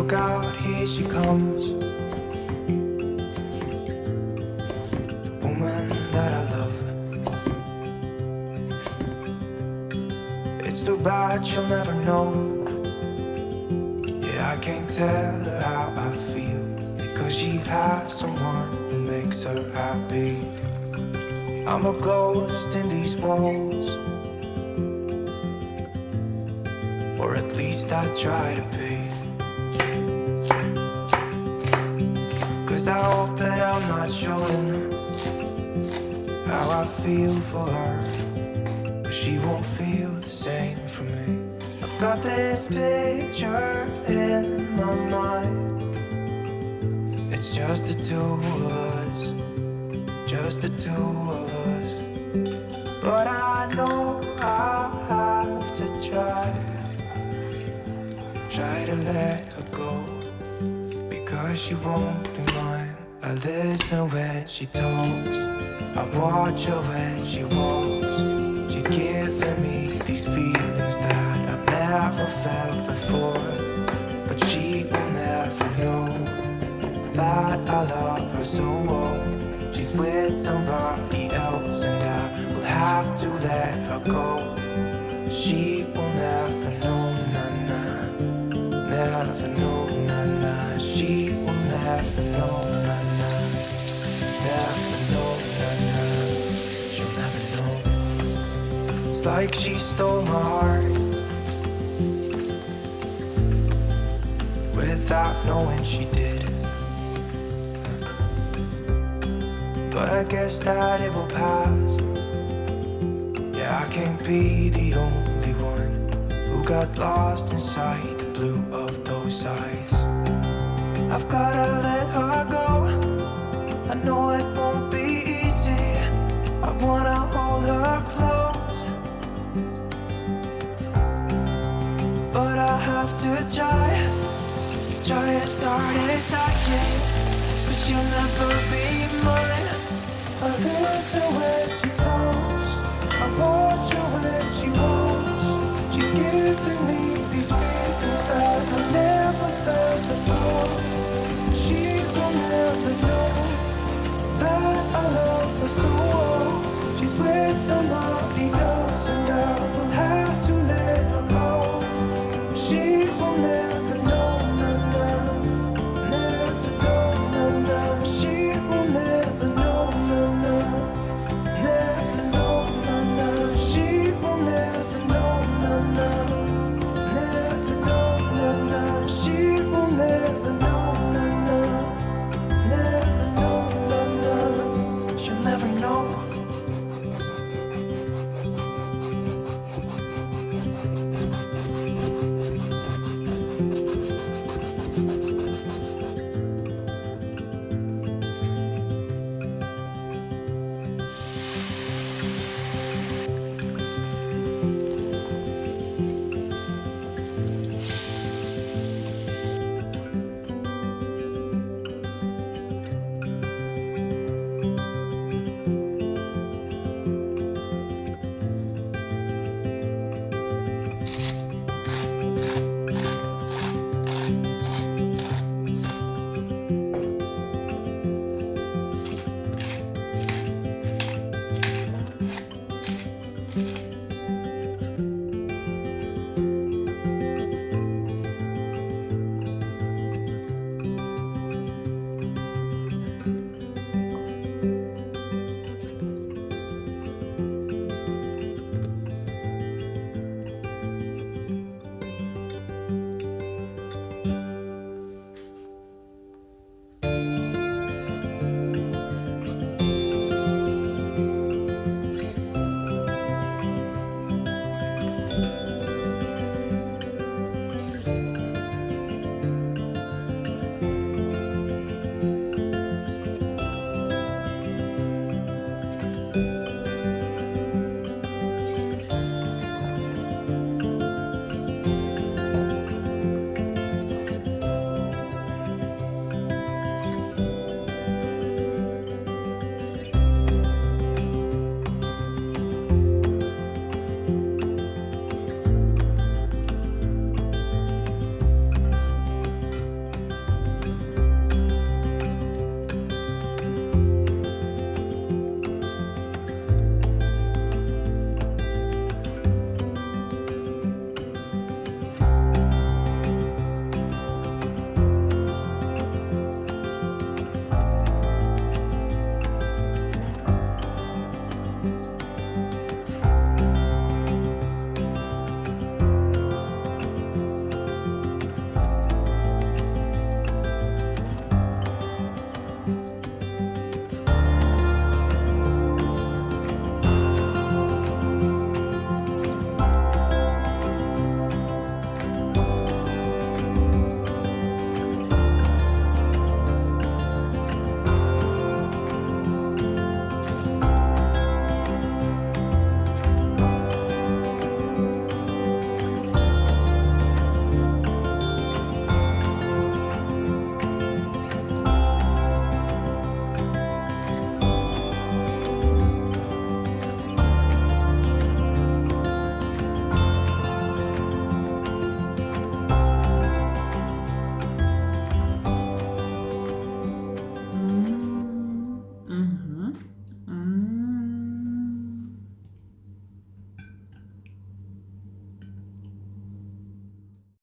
Look out, here she comes, the woman that I love. It's too bad she'll never know. Yeah, I can't tell her how I feel, because she has someone who makes her happy. I'm a ghost in these walls, or at least I try to be. 'Cause I hope that I'm not showing how I feel for her, but she won't feel the same for me. I've got this picture in my mind. It's just the two of us, just the two of us. But I know I have to try to let her go, because she won't be mine. I listen when she talks, I watch her when she walks. She's giving me these feelings that I've never felt before, but she will never know that I love her so well. She's with somebody else and I will have to let her go. She will never know, nah-nah, never know, nah-nah. She will never know, nah-nah, never know, nah-nah. She'll never know. It's like she stole my heart without knowing she did. But I guess that it will pass. Yeah, I can't be the only one who got lost inside the blue of those eyes. I've gotta let her go, I know it won't be easy. I wanna hold her close, but I have to try as hard as I can, 'cause she'll never be mine. I listen when she talks, I watch her when she walks. She's giving me these feelings that I never felt before. She will never know that I love her so well. She's with somebody else.